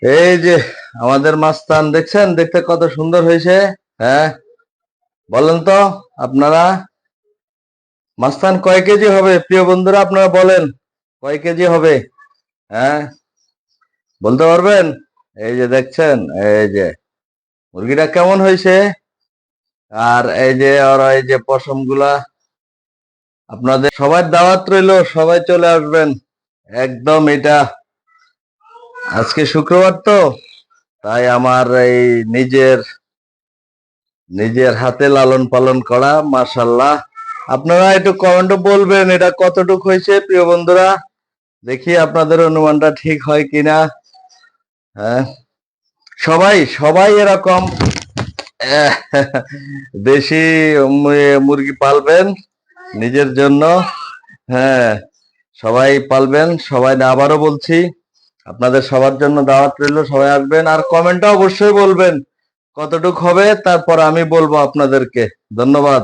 এই যে আমাদের মাস্তান দেখছেন, দেখতে কত সুন্দর হয়েছে। হ্যাঁ, বলেন তো আপনারা, মাস্তান কয় কেজি হবে? প্রিয় বন্ধুরা, আপনারা বলেন কয় কেজি হবে? হ্যাঁ, বলতে পারবেন? এই যে দেখছেন, এই যে মুরগিটা কেমন হয়েছে। আর এই যে ওরা, এই যে পশম গুলা, আপনাদের সবার দাওয়াত রইলো, সবাই চলে আসবেন। একদম এটা আজকে শুক্রবার তো, তাই আমার এই নিজের নিজের হাতে লালন পালন করা, মাশাল্লাহ। আপনারা একটু কমেন্টে বলবেন এটা কতটুক হয়েছে, প্রিয় বন্ধুরা। দেখি আপনাদের অনুমানটা ঠিক হয় কিনা। হ্যাঁ, সবাই সবাই এরকম আহ, দেশি মুরগি পালবেন নিজের জন্য। হ্যাঁ, সবাই পালবেন, সবাই না, আবারও বলছি, আপনাদের সবার জন্য দাওয়াত রইল, সবাই আসবেন। আর কমেন্টটা অবশ্যই বলবেন কতটুক হবে, তারপর আমি বলবো আপনাদেরকে। ধন্যবাদ।